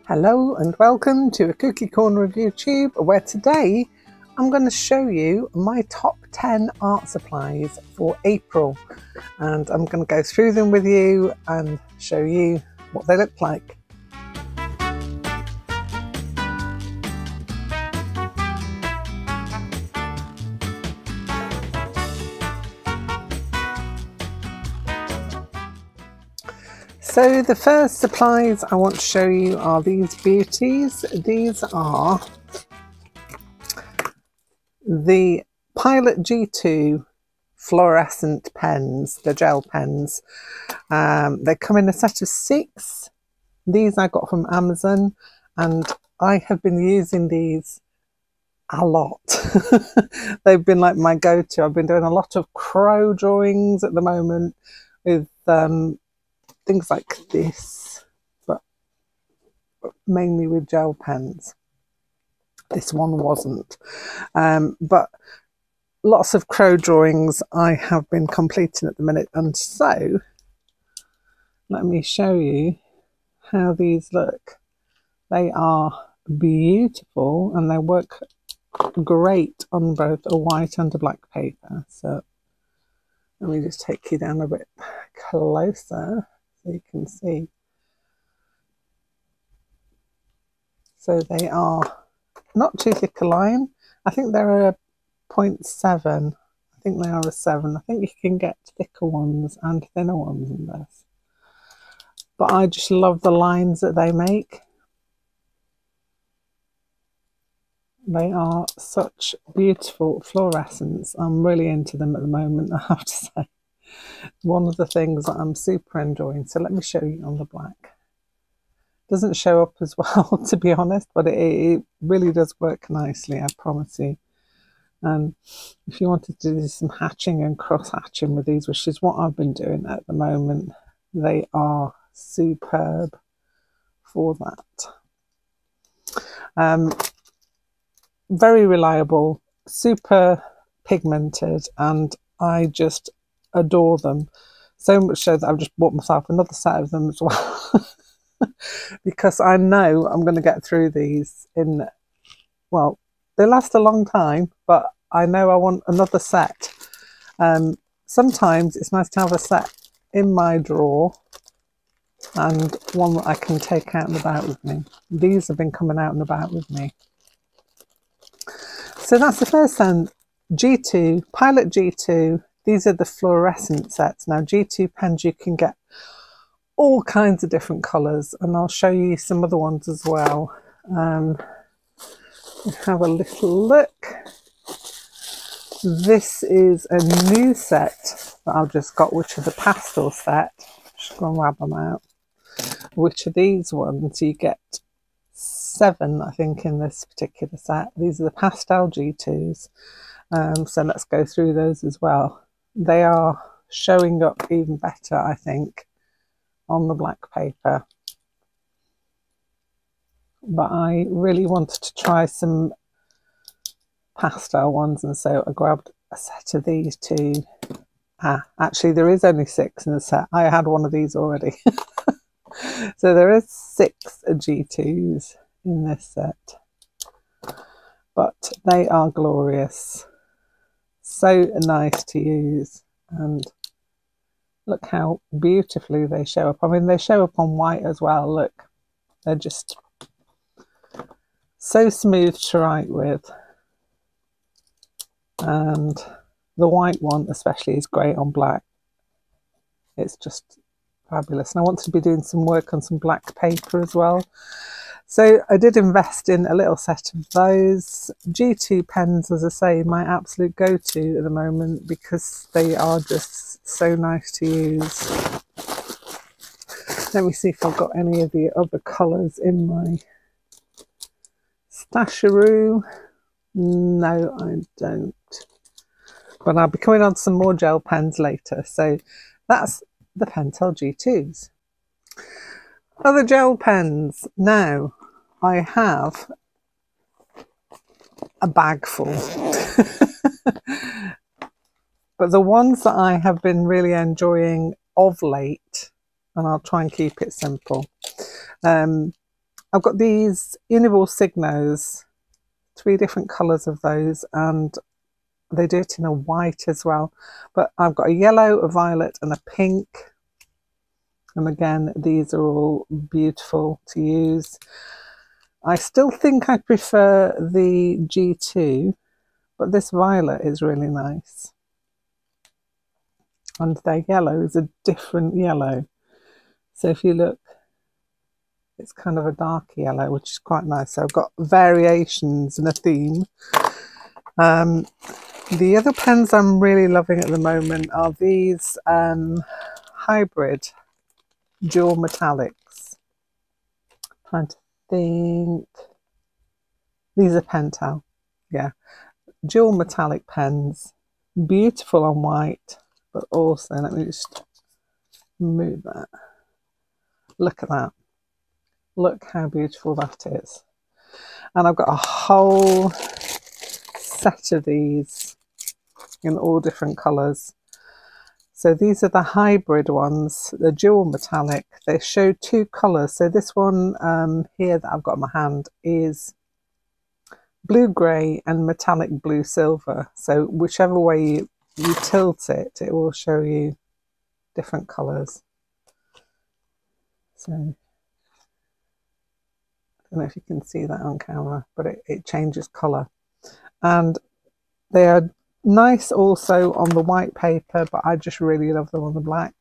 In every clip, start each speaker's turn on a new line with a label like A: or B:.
A: Hello and welcome to a Kooky corner of YouTube, where today I'm going to show you my top 10 art supplies for April, and I'm going to go through them with you and show you what they look like. So the first supplies I want to show you are these beauties. These are the Pilot G2 fluorescent pens, the gel pens. They come in a set of 6. These I got from Amazon and I have been using these a lot. They've been like my go-to. I've been doing a lot of crow drawings at the moment with things like this, but mainly with gel pens. This one wasn't, but lots of crow drawings I have been completing at the minute, and so let me show you how these look. They are beautiful and they work great on both a white and a black paper. So let me just take you down a bit closer so you can see. So they are not too thick a line. I think they're a 0.7. I think they are a 7. I think you can get thicker ones and thinner ones in this. But I just love the lines that they make. They are such beautiful fluorescents. I'm really into them at the moment, I have to say. One of the things that I'm super enjoying. So let me show you on the black. Doesn't show up as well, to be honest, but it really does work nicely, I promise you. And if you wanted to do some hatching and cross hatching with these, which is what I've been doing at the moment, they are superb for that. Very reliable, super pigmented, and I just adore them. So much so that I've just bought myself another set of them as well. Because I know I'm going to get through these in, well, they last a long time, but I know I want another set. Sometimes it's nice to have a set in my drawer and one that I can take out and about with me. These have been coming out and about with me. So that's the first one, G2, Pilot G2. These are the fluorescent sets. Now G2 pens, you can get all kinds of different colours, and I'll show you some other ones as well. Have a little look. This is a new set that I've just got, which is a pastel set. Just go and grab them out. Which are these ones? You get 7, I think, in this particular set. These are the pastel G2s. So let's go through those as well. They are showing up even better, I think, on the black paper. But I really wanted to try some pastel ones, and so I grabbed a set of these two. Actually there is only 6 in the set. I had one of these already. So there is 6 G2s in this set, but they are glorious, so nice to use, and look how beautifully they show up. I mean, they show up on white as well. Look, they're just so smooth to write with, and the white one especially is great on black. It's just fabulous. And I wanted to be doing some work on some black paper as well, so I did invest in a little set of those. G2 pens, as I say, my absolute go-to at the moment because they are just so nice to use. Let me see if I've got any of the other colours in my stasharoo. No, I don't. But I'll be coming on to some more gel pens later. So that's the Pentel G2s. Other gel pens. Now, I have a bag full. But the ones that I have been really enjoying of late, and I'll try and keep it simple, I've got these Unival Signos, 3 different colours of those, and they do it in a white as well. But I've got a yellow, a violet and a pink. And again, these are all beautiful to use. I still think I prefer the G2, but this violet is really nice. And their yellow is a different yellow. So if you look, it's kind of a dark yellow, which is quite nice. So I've got variations and a theme. The other pens I'm really loving at the moment are these hybrid dual metallics. Trying to think. These are Pentel. Yeah. Dual metallic pens. Beautiful on white, but also, let me just move that. Look at that. Look how beautiful that is. And I've got a whole set of these in all different colours. So these are the hybrid ones, the dual metallic. They show 2 colours. So this one here that I've got in my hand is blue grey and metallic blue silver. So whichever way you tilt it, it will show you different colours. So I don't know if you can see that on camera, but it changes colour. And they are nice also on the white paper, but I just really love them on the black.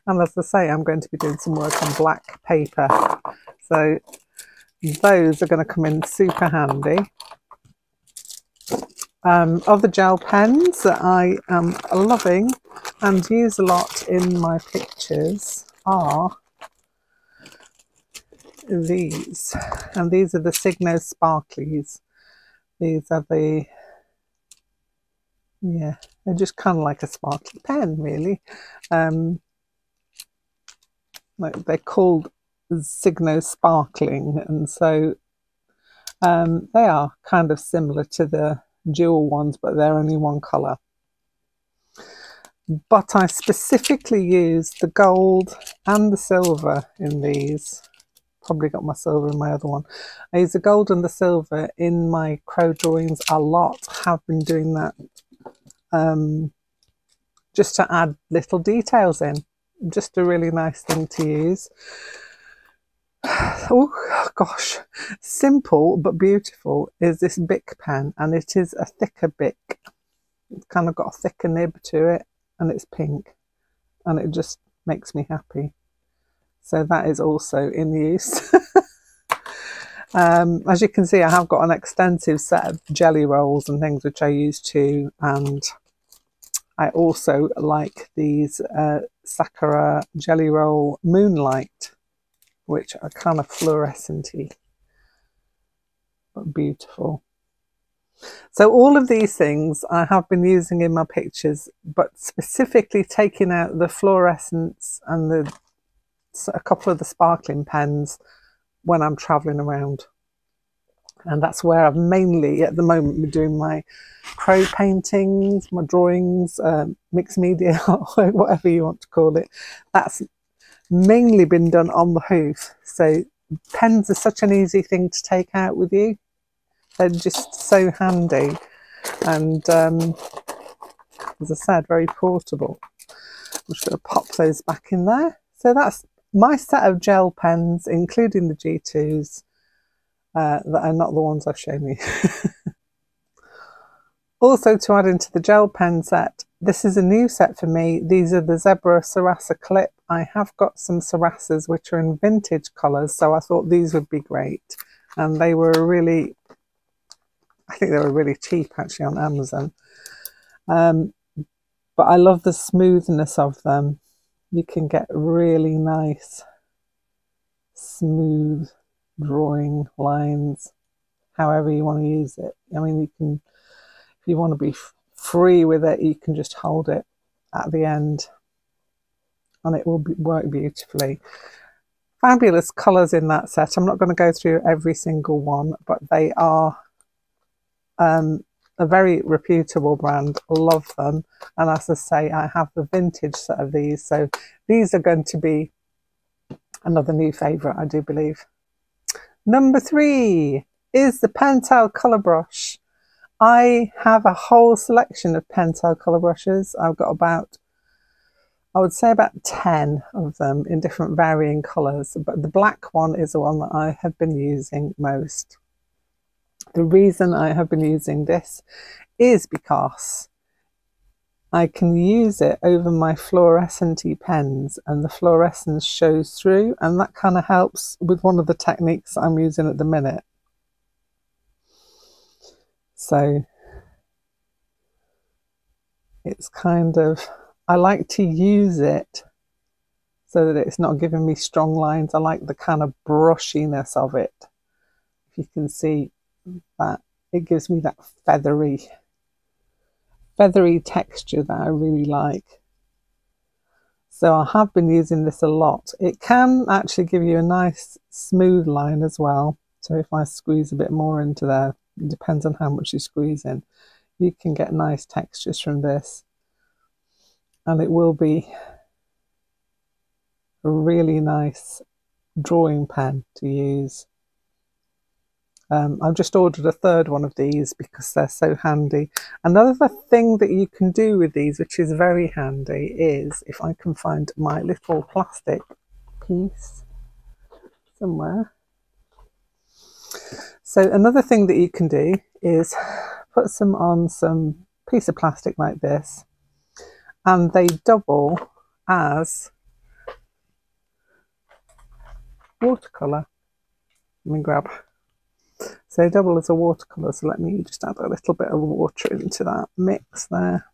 A: And as I say, I'm going to be doing some work on black paper. So those are going to come in super handy. Other gel pens that I am loving and use a lot in my pictures are these. And these are the Signo Sparklies. These are the, yeah, they're just kind of like a sparkly pen, really. Like they're called Signo Sparkling, and so they are kind of similar to the dual ones, but they're only one colour. But I specifically use the gold and the silver in these. Probably got my silver in my other one. I use the gold and the silver in my crow drawings a lot. Have been doing that just to add little details in. Just a really nice thing to use. Oh gosh, simple but beautiful is this Bic pen, and it is a thicker Bic. It's kind of got a thicker nib to it, and it's pink, and it just makes me happy. So that is also in use. As you can see, I have got an extensive set of jelly rolls and things which I use too, and I also like these Sakura Jelly Roll Moonlight, which are kind of fluorescent-y, but beautiful. So all of these things I have been using in my pictures, but specifically taking out the fluorescence and a couple of the sparkling pens when I'm travelling around. And that's where I've mainly at the moment been doing my crow paintings, my drawings, mixed media, whatever you want to call it. That's mainly been done on the hoof. So pens are such an easy thing to take out with you. They're just so handy, and as I said, very portable. I'm just going to pop those back in there. So that's my set of gel pens, including the G2s, that are not the ones I've shown you. Also, to add into the gel pen set, this is a new set for me. These are the Zebra Sarasa Clip. I have got some Sarasas which are in vintage colours, so I thought these would be great. And they were really, I think they were really cheap actually on Amazon. But I love the smoothness of them. You can get really nice, smooth drawing lines, however you want to use it. I mean, you can, if you want to be free with it, you can just hold it at the end and it will work beautifully. Fabulous colours in that set. I'm not going to go through every single one, but they are a very reputable brand. Love them. And as I say, I have the vintage set of these, so these are going to be Another new favourite, I do believe. Number 3 is the Pentel colour brush. I have a whole selection of Pentel colour brushes. I've got about, I would say about 10 of them in different varying colours, but the black one is the one that I have been using most. The reason I have been using this is because I can use it over my fluorescent-y pens and the fluorescence shows through, and that kind of helps with one of the techniques I'm using at the minute. So it's kind of, I like to use it so that it's not giving me strong lines. I like the kind of brushiness of it. If you can see that, it gives me that feathery texture that I really like. So I have been using this a lot. It can actually give you a nice smooth line as well. So if I squeeze a bit more into there, it depends on how much you squeeze in, you can get nice textures from this. And it will be a really nice drawing pen to use. I've just ordered a third one of these because they're so handy. Another thing that you can do with these, which is very handy, is if I can find my little plastic piece somewhere. So another thing that you can do is put some on some piece of plastic like this, and they double as watercolour. Let me grab. So double as a watercolour, so let me just add a little bit of water into that mix there.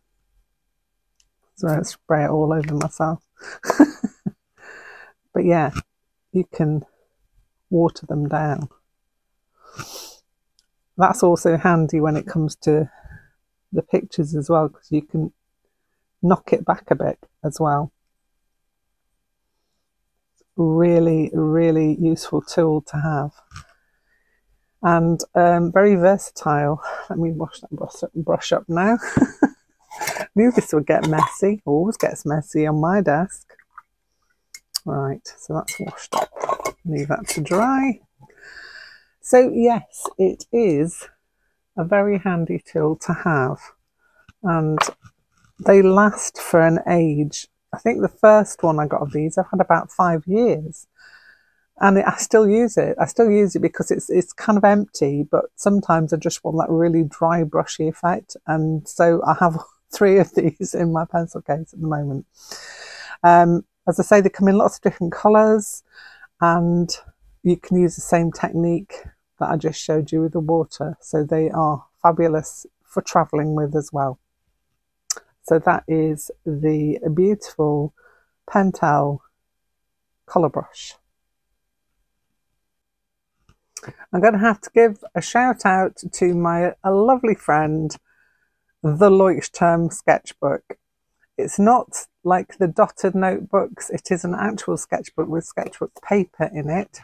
A: So I spray it all over myself. But yeah, you can water them down. That's also handy when it comes to the pictures as well, because you can knock it back a bit as well. Really, really useful tool to have. And very versatile. Let me wash that brush up now. Knew this would get messy. Always gets messy on my desk. Right, so that's washed up. Leave that to dry. So yes, it is a very handy tool to have, and they last for an age. I think the first one I got of these, I've had about 5 years. And I still use it. I still use it because it's kind of empty, but sometimes I just want that really dry, brushy effect. And so I have 3 of these in my pencil case at the moment. As I say, they come in lots of different colours, and you can use the same technique that I just showed you with the water. So they are fabulous for travelling with as well. So that is the beautiful Pentel colour brush. I'm going to have to give a shout out to my lovely friend, the Leuchtturm sketchbook. It's not like the dotted notebooks, it is an actual sketchbook with sketchbook paper in it.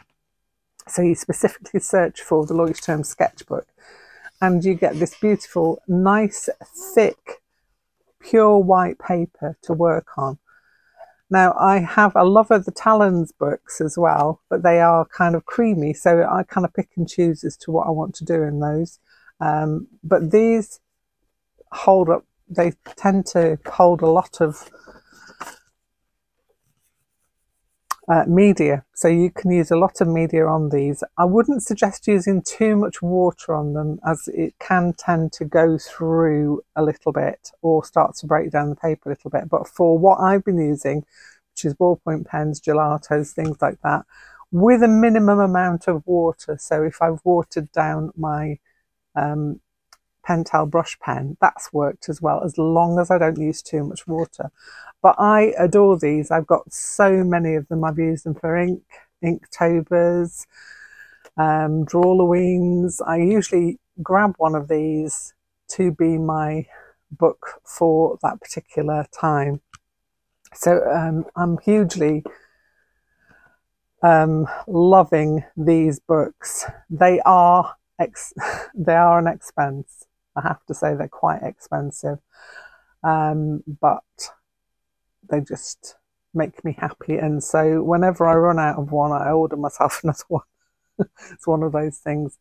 A: So you specifically search for the Leuchtturm sketchbook and you get this beautiful, nice, thick, pure white paper to work on. Now, I have a love of the Talons books as well, but they are kind of creamy, so I kind of pick and choose as to what I want to do in those. But these hold up, they tend to hold a lot of media, so you can use a lot of media on these. I wouldn't suggest using too much water on them, as it can tend to go through a little bit or start to break down the paper a little bit. But for what I've been using, which is ballpoint pens, gelatos, things like that, with a minimum amount of water. So if I've watered down my Pentel brush pen, that's worked as well, as long as I don't use too much water. But I adore these. I've got so many of them. I've used them for ink, Inktober's, Drawlaweens. I usually grab one of these to be my book for that particular time. So I'm hugely loving these books. They are an expense. I have to say they're quite expensive, but they just make me happy, and so whenever I run out of one, I order myself another one. It's one of those things.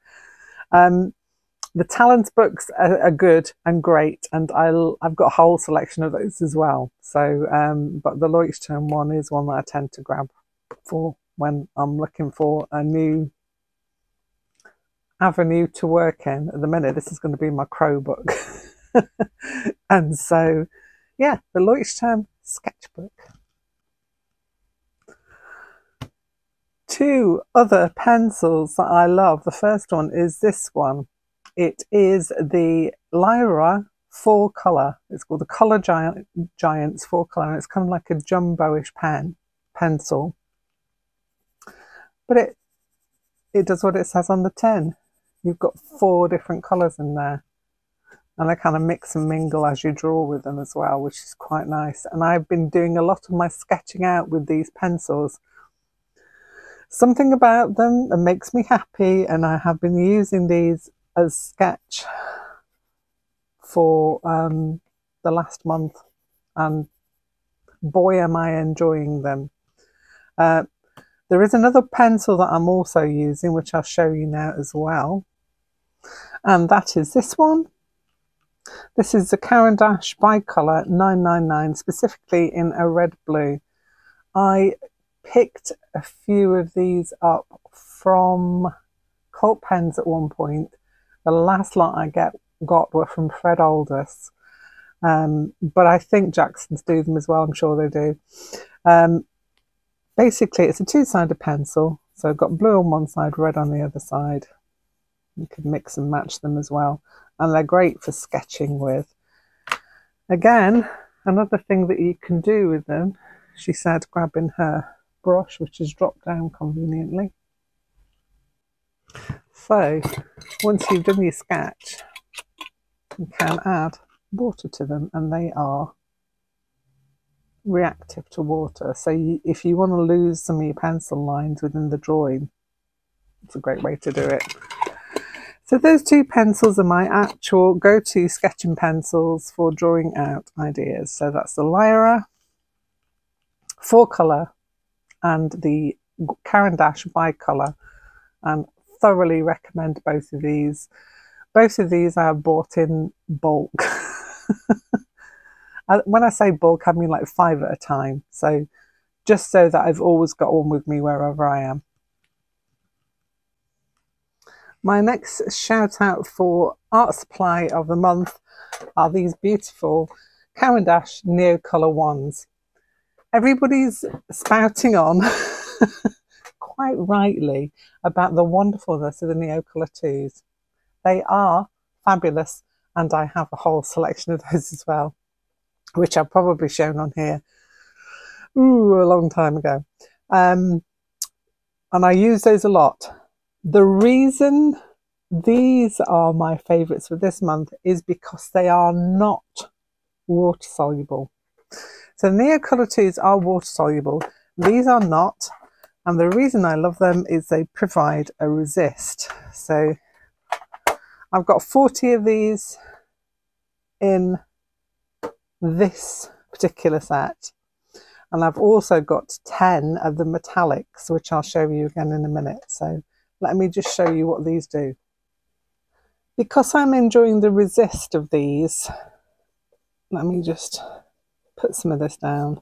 A: The Talents books are good and great, and I've got a whole selection of those as well. So, but the Leuchtturm one is one that I tend to grab for when I'm looking for a new avenue to work in. At the minute, this is going to be my Crow book. And so, yeah, the Leuchtturm sketchbook. Two other pencils that I love. The first one is this one. It is the Lyra 4-color. It's called the Color Giants 4-color, and it's kind of like a jumbo-ish pencil. But it does what it says on the tin. You've got 4 different colours in there, and they kind of mix and mingle as you draw with them as well, which is quite nice. And I've been doing a lot of my sketching out with these pencils. Something about them that makes me happy, and I have been using these as sketch for the last month, and boy am I enjoying them. There is another pencil that I'm also using, which I'll show you now as well, and that is this one. This is the Carar Dash Bicolor 999, specifically in a red blue. I picked a few of these up from Cult Pens at one point. The last lot I got were from Fred Aldous, but I think Jackson's do them as well. I'm sure they do. Basically, it's a 2-sided pencil, so I've got blue on one side, red on the other side. You can mix and match them as well, and they're great for sketching with. Again, another thing that you can do with them, she said, grabbing her brush, which is dropped down conveniently. So once you've done your sketch, you can add water to them, and they are reactive to water. So if you want to lose some of your pencil lines within the drawing, it's a great way to do it. So those 2 pencils are my actual go-to sketching pencils for drawing out ideas. So that's the Lyra 4-color and the Carar Dash Bicolor, and thoroughly recommend both of these. Both of these are bought in bulk. When I say bulk, I mean like 5 at a time. So just so that I've always got one with me wherever I am. My next shout out for art supply of the month are these beautiful Carar Dash Neocolor ones. Everybody's spouting on, quite rightly, about the wonderfulness of the Neocolor 2s. They are fabulous, and I have a whole selection of those as well, which I've probably shown on here a long time ago. And I use those a lot. The reason these are my favourites for this month is because they are not water soluble. So Neocolor 2s are water soluble. These are not. And the reason I love them is they provide a resist. So I've got 40 of these in this particular set. And I've also got 10 of the metallics, which I'll show you again in a minute. So let me just show you what these do. Because I'm enjoying the resist of these, let me just put some of this down.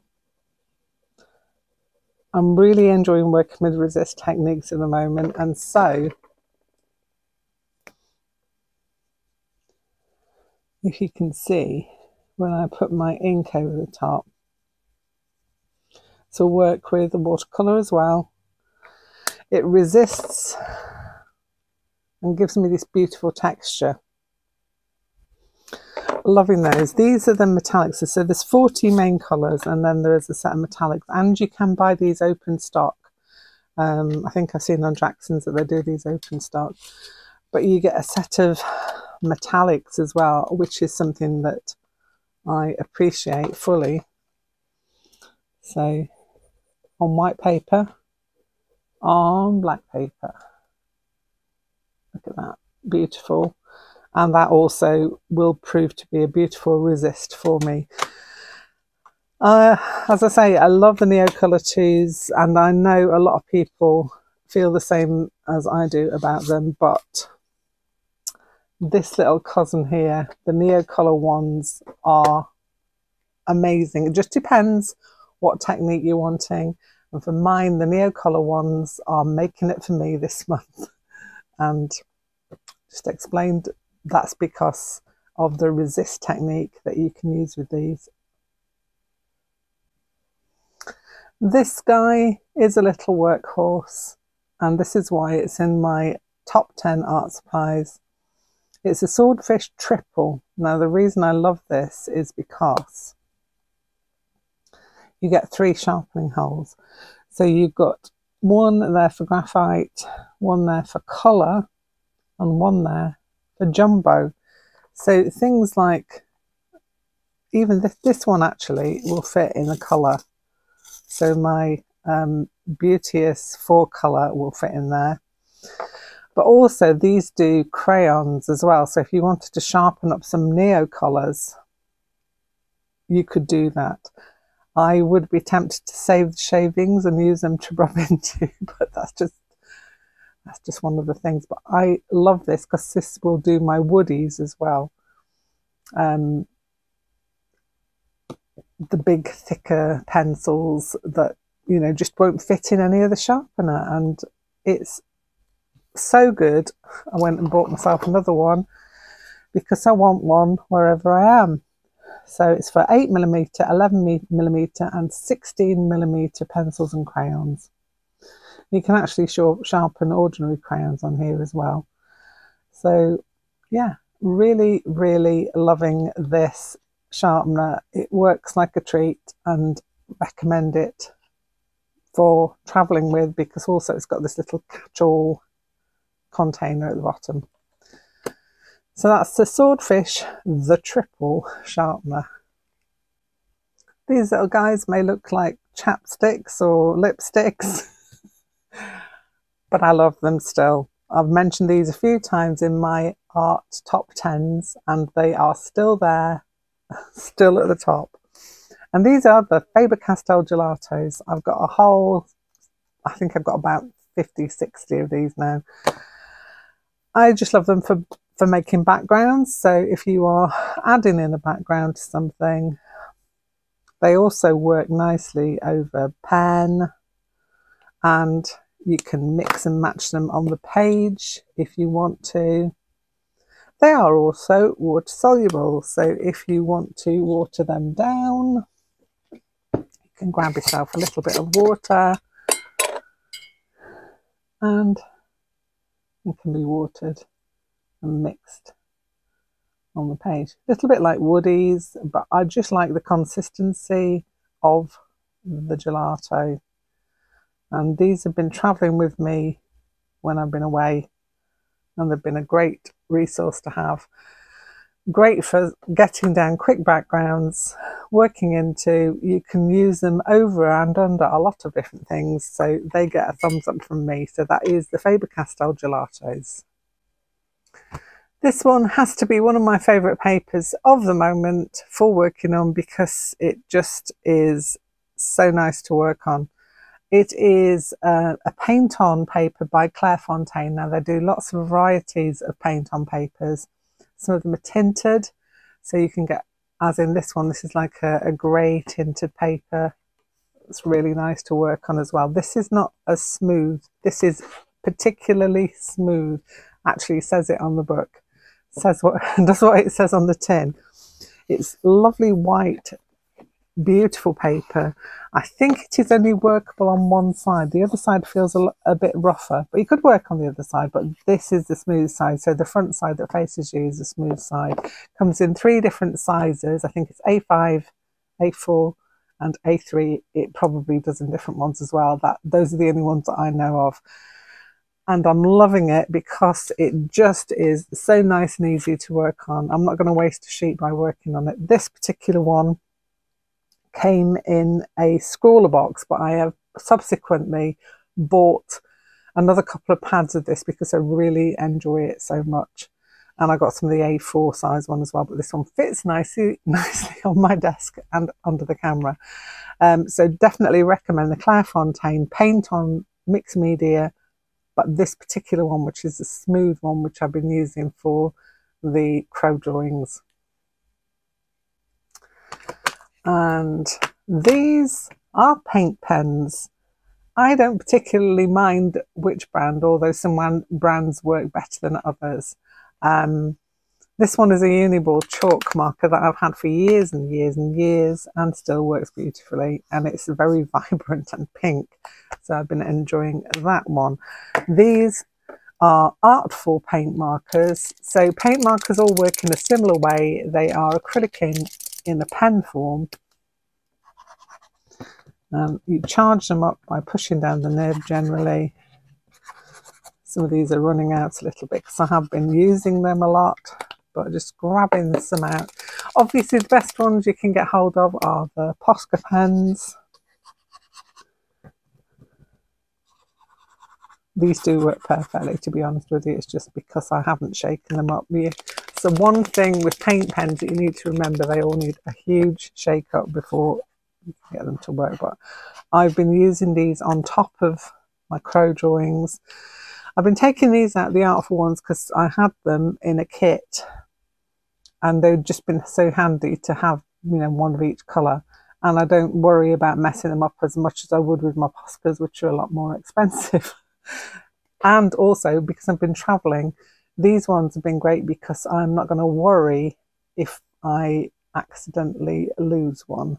A: I'm really enjoying working with resist techniques at the moment, and so if you can see when I put my ink over the top, to work with the watercolour as well, it resists and gives me this beautiful texture. Loving those. These are the metallics. So there's 40 main colours, and then there is a set of metallics, and you can buy these open stock. I think I've seen on Jackson's that they do these open stock, but you get a set of metallics as well, which is something that I appreciate fully. So on white paper, on black paper, look at that, beautiful. And that also will prove to be a beautiful resist for me. As I say, I love the Neocolor 2s, and I know a lot of people feel the same as I do about them, but this little cousin here, the Neocolor ones, are amazing. It just depends what technique you're wanting. And for mine, the Neocolor ones are making it for me this month. And just explained that's because of the resist technique that you can use with these. This guy is a little workhorse, and this is why it's in my top 10 art supplies. It's a Swordfish Triple. Now, the reason I love this is because you get 3 sharpening holes. So you've got one there for graphite, one there for colour, and one there for jumbo. So things like, even this one actually will fit in the colour. So my Beauteous 4 colour will fit in there. But also these do crayons as well. So if you wanted to sharpen up some Neocolors, you could do that. I would be tempted to save the shavings and use them to rub into, but that's just one of the things. But I love this because this will do my woodies as well. The big thicker pencils that, you know, just won't fit in any other sharpener, and it's so good. I went and bought myself another one because I want one wherever I am. So it's for 8mm, 11mm and 16mm pencils and crayons. You can actually sharpen ordinary crayons on here as well. So yeah, really, really loving this sharpener. It works like a treat, and recommend it for traveling with, because also it's got this little catch-all container at the bottom. So that's the Swordfish, the Triple sharpener. These little guys may look like chapsticks or lipsticks, but I love them still. I've mentioned these a few times in my art top 10s, and they are still there, still at the top. And these are the FaberCastell Gelates. I've got a whole, I think I've got about 50, 60 of these now. I just love them for making backgrounds. So if you are adding in a background to something, they also work nicely over pen, and you can mix and match them on the page if you want to. They are also water soluble, so if you want to water them down, you can grab yourself a little bit of water and it can be watered and mixed on the page. A little bit like woodies, but I just like the consistency of the gelato. And these have been travelling with me when I've been away, and they've been a great resource to have. Great for getting down quick backgrounds, working into. You can use them over and under a lot of different things, so they get a thumbs up from me. So that is the FaberCastell Gelates. This one has to be one of my favourite papers of the moment for working on, because it just is so nice to work on. It is a paint-on paper by Fontaine. Now, they do lots of varieties of paint-on papers. Some of them are tinted, so you can get, as in this one, this is like a grey tinted paper. It's really nice to work on as well. This is not as smooth. This is particularly smooth. Actually, it says it on the book. It says what, does what it says on the tin. It's lovely white, beautiful paper. I think it is only workable on one side. The other side feels a bit rougher, but you could work on the other side, but this is the smooth side. So the front side that faces you is the smooth side. Comes in 3 different sizes. I think it's A5, A4 and A3. It probably does in different ones as well. Those are the only ones that I know of. And I'm loving it because it just is so nice and easy to work on. I'm not going to waste a sheet by working on it. This particular one came in a scrawler box, but I have subsequently bought another couple of pads of this because I really enjoy it so much. And I got some of the A4 size one as well, but this one fits nicely on my desk and under the camera. So definitely recommend the Fontaine Painton mixed media, but this particular one, which is a smooth one, which I've been using for the crow drawings. And these are paint pens. I don't particularly mind which brand, although some brands work better than others. This one is a Uniball chalk marker that I've had for years and years and years and still works beautifully, and it's very vibrant and pink, so I've been enjoying that one. These are Artful paint markers. So paint markers all work in a similar way. They are acrylic in a pen form. You charge them up by pushing down the nib generally. Some of these are running out a little bit because I have been using them a lot, but just grabbing some out. Obviously the best ones you can get hold of are the Posca pens. These do work perfectly, to be honest with you. It's just because I haven't shaken them up. So one thing with paint pens that you need to remember, they all need a huge shake up before you can get them to work. But I've been using these on top of my crow drawings. I've been taking these out, the Artful ones, because I had them in a kit and they've just been so handy to have, you know, one of each colour, and I don't worry about messing them up as much as I would with my Poscas, which are a lot more expensive. And also because I've been travelling, these ones have been great because I'm not going to worry if I accidentally lose one,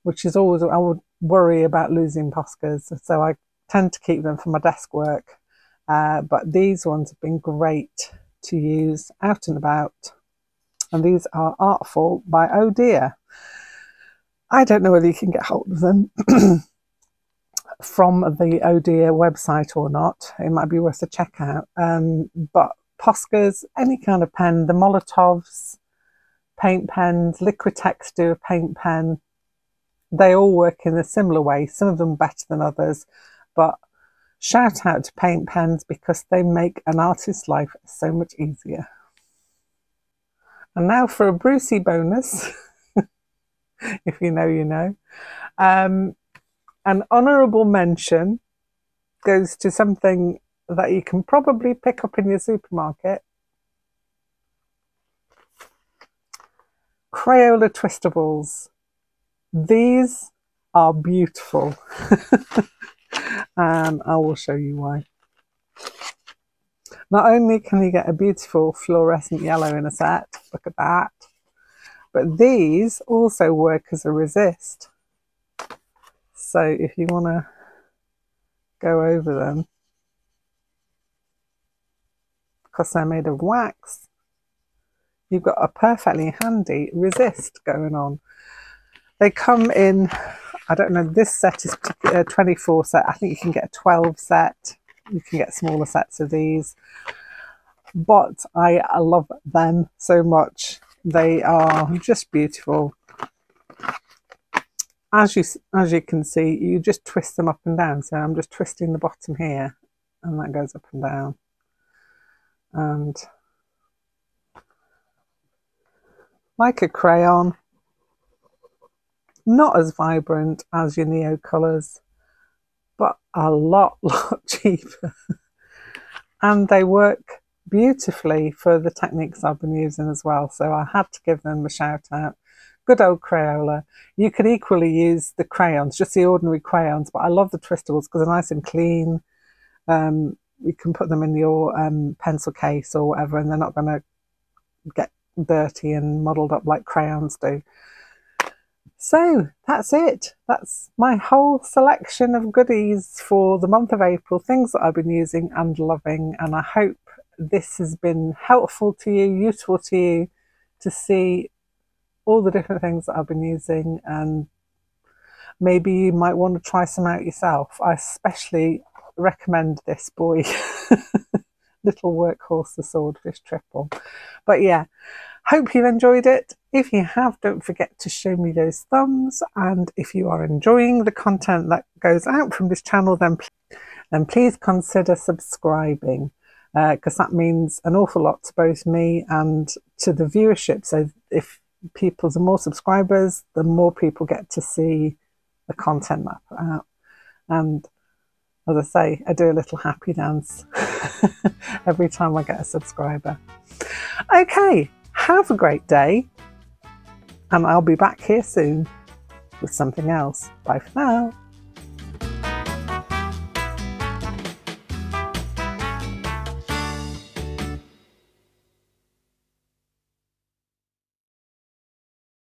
A: which is always, I would worry about losing Poscas, so I tend to keep them for my desk work. But these ones have been great to use out and about, and these are Artful by Oh Dear. I don't know whether you can get hold of them from the Oh Dear website or not. It might be worth a check out. But Poscas, any kind of pen, the Molotovs, paint pens, Liquitex do a paint pen. They all work in a similar way, some of them better than others, but shout out to paint pens because they make an artist's life so much easier. And now for a Brucey bonus, if you know, you know. An honourable mention goes to something that you can probably pick up in your supermarket. Crayola Twistables. These are beautiful. And I will show you why. Not only can you get a beautiful fluorescent yellow in a set, look at that, but these also work as a resist. So if you want to go over them, because they're made of wax, you've got a perfectly handy resist going on. They come in, I don't know, this set is a 24 set. I think you can get a 12 set. You can get smaller sets of these. But I love them so much. They are just beautiful. As you can see, you just twist them up and down. So I'm just twisting the bottom here, and that goes up and down. And like a crayon, not as vibrant as your Neocolors, but a lot cheaper. And they work beautifully for the techniques I've been using as well. So I had to give them a shout out. Good old Crayola. You could equally use the crayons, just the ordinary crayons, but I love the Twistables because they're nice and clean. You can put them in your pencil case or whatever, and they're not going to get dirty and muddled up like crayons do. So that's it. That's my whole selection of goodies for the month of April, things that I've been using and loving, and I hope this has been helpful to you, useful to you, to see all the different things that I've been using, and maybe you might want to try some out yourself. I especially recommend this boy, little workhorse, the Swordfish Triple. But yeah, hope you've enjoyed it. If you have, don't forget to show me those thumbs, and if you are enjoying the content that goes out from this channel, then please consider subscribing. because that means an awful lot to both me and to the viewership. So if the more subscribers, the more people get to see the content that I put out. And as I say, I do a little happy dance every time I get a subscriber. Okay, have a great day, and I'll be back here soon with something else. Bye for now.